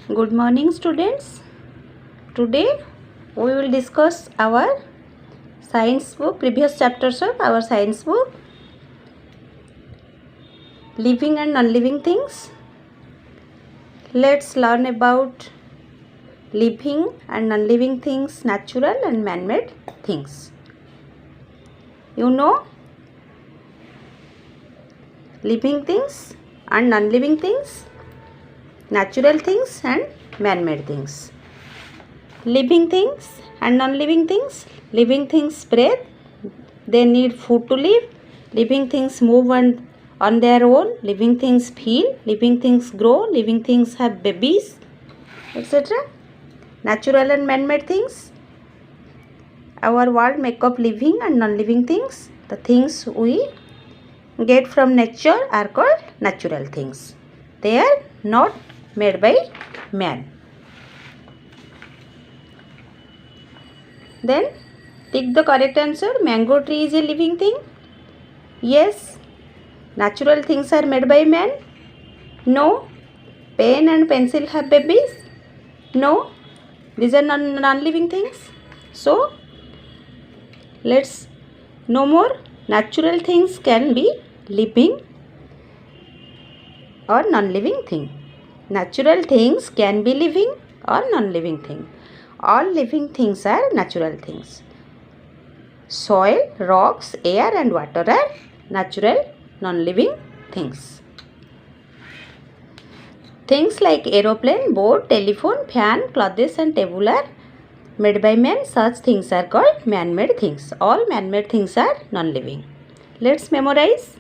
Good morning, students. Today we will discuss our science book, previous chapters of our science book, living and non-living things. Let's learn about living and non-living things, natural and man-made things. You know, living things and non-living things, natural things and man-made things. Living things and non-living things. Living things breathe, they need food to live. Living things move on their own. Living things feel, living things grow, living things have babies, etc. Natural and man-made things. Our world make up living and non-living things. The things we get from nature are called natural things. They are not made by man. Then take the correct answer. Mango tree is a living thing. Yes. Natural things are made by man. No. Pen and pencil have babies. No. These are non-living things. So let's know more. Natural things can be living or non-living thing. Natural things can be living or non-living thing. All living things are natural things. Soil, rocks, air and water are natural non-living things. Things like aeroplane, boat, telephone, fan, clothes and table are made by man. Such things are called man-made things. All man-made things are non-living. Let's memorize.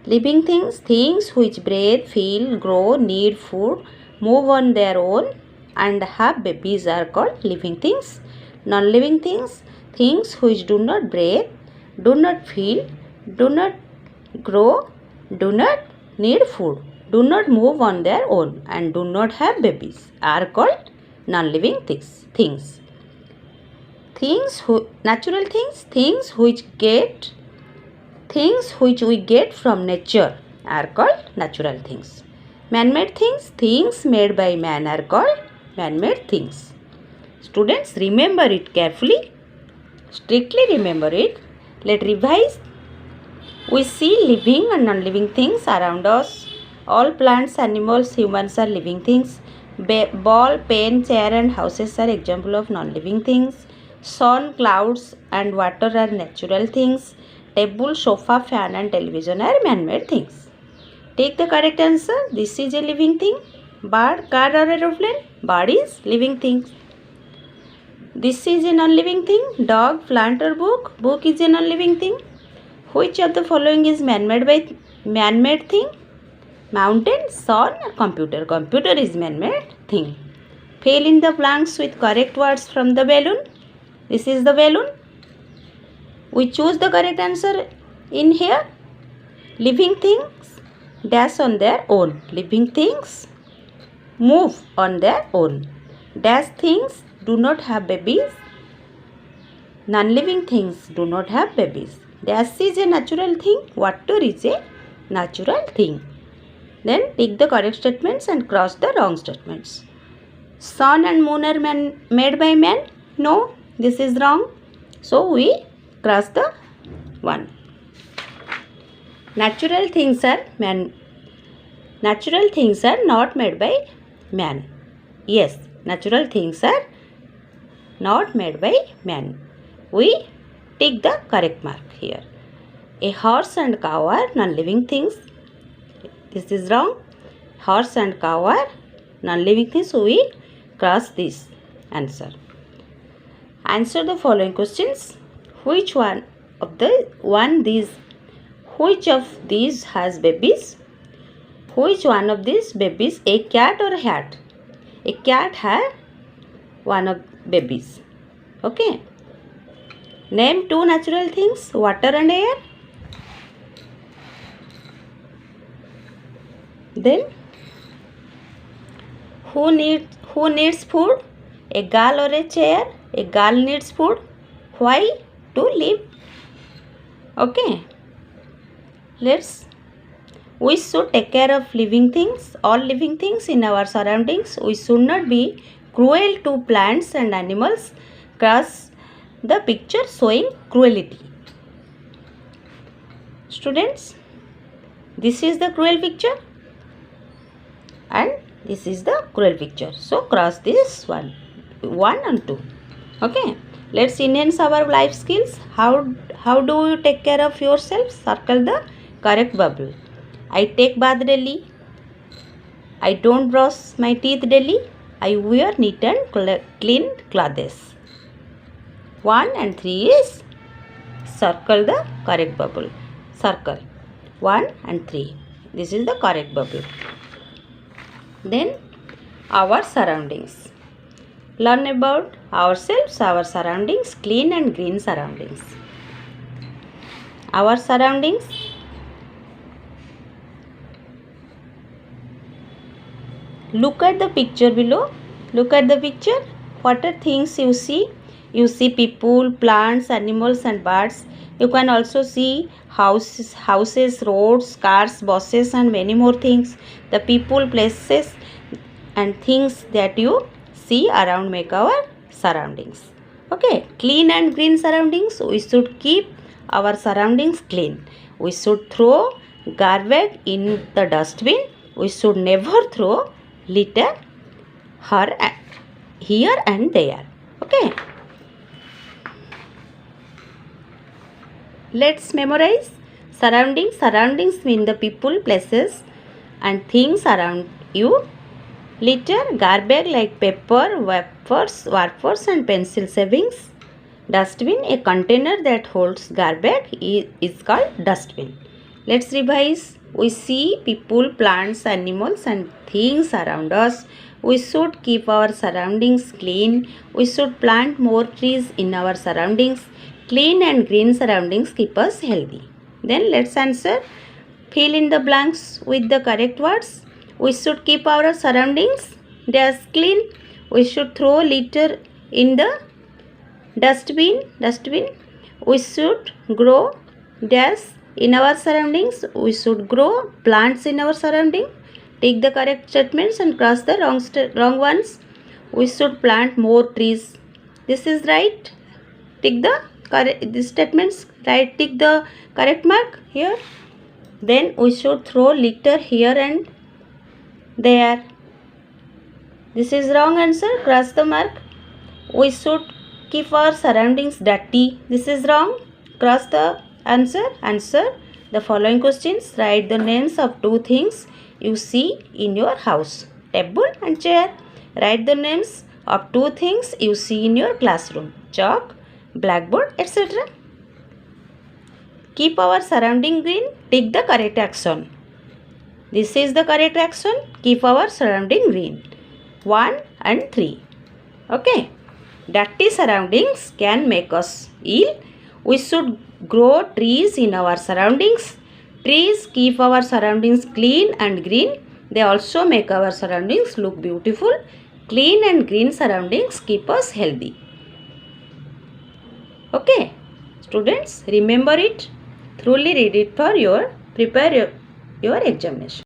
Living things, things which breathe, feel, grow, need food, move on their own and have babies are called living things. Non-living things, things which do not breathe, do not feel, do not grow, do not need food, do not move on their own and do not have babies are called non-living things. Natural things, things which we get from nature are called natural things. Man-made things, things made by man are called man-made things. Students, remember it carefully. Strictly remember it. Let's revise. We see living and non-living things around us. All plants, animals, humans are living things. Ball, pen, chair and houses are example of non-living things. Sun, clouds and water are natural things. Table, sofa, fan and television are man-made things. Take the correct answer. This is a living thing. Bird, car or aeroplane. Bird is living thing. This is a non-living thing. Dog, plant or book. Book is a non-living thing. Which of the following is man-made thing? Mountain, sun or computer. Computer is man-made thing. Fill in the blanks with correct words from the balloon. This is the balloon. We choose the correct answer in here. Living things dash on their own. Living things move on their own. Dash things do not have babies. Non-living things do not have babies. Dash is a natural thing. Water is a natural thing. Then take the correct statements and cross the wrong statements. Sun and moon are made by man. No, this is wrong. So we cross the one. Natural things are not made by man. Yes, natural things are not made by man. We take the correct mark here. A horse and cow are non-living things. This is wrong. Horse and cow are non-living things. So we cross this answer. Answer the following questions. Which of these has babies? Which one of these babies, a cat or a hat? A cat has one of babies. Okay. Name two natural things, water and air. Then who needs food? A girl or a chair? A girl needs food. Why? To live. Okay. We should take care of living things, all living things in our surroundings. We should not be cruel to plants and animals. Cross the picture showing cruelty. Students, this is the cruel picture and this is the cruel picture. So cross this one and 2. Okay, let's enhance our life skills. How do you take care of yourself? Circle the correct bubble. I take bath daily. I don't brush my teeth daily. I wear neat and clean clothes. 1 and 3 is circle the correct bubble. Circle 1 and 3. This is the correct bubble. Then our surroundings. Learn about ourselves, our surroundings, clean and green surroundings. Our surroundings. Look at the picture below. Look at the picture. What are things you see? You see people, plants, animals and birds. You can also see houses, roads, cars, buses and many more things. The people, places and things that you see around make our surroundings. Okay, clean and green surroundings. We should keep our surroundings clean. We should throw garbage in the dustbin. We should never throw litter here and there. Okay, let's memorize. Surroundings mean the people, places and things around you. Litter, garbage like paper, wafers and pencil shavings. Dustbin, a container that holds garbage is called dustbin. Let's revise. We see people, plants, animals and things around us. We should keep our surroundings clean. We should plant more trees in our surroundings. Clean and green surroundings keep us healthy. Then let's answer. Fill in the blanks with the correct words. We should keep our surroundings dash clean. We should throw litter in the dustbin. We should grow dash in our surroundings. We should grow plants in our surrounding. Take the correct statements and cross the wrong ones. We should plant more trees. This is right. Tick the correct these statements. Right. Tick the correct mark here. Then we should throw litter here and there. This is wrong answer. Cross the mark. We should keep our surroundings dirty. This is wrong. Cross the answer. Answer the following questions. Write the names of 2 things you see in your house. Table and chair. Write the names of 2 things you see in your classroom. Chalk, blackboard, etc. Keep our surrounding green. Take the correct action. This is the correct action. Keep our surrounding green. 1 and 3. Okay. Dirty surroundings can make us ill. We should grow trees in our surroundings. Trees keep our surroundings clean and green. They also make our surroundings look beautiful. Clean and green surroundings keep us healthy. Okay, students, remember it. Thoroughly read it for prepare your examination.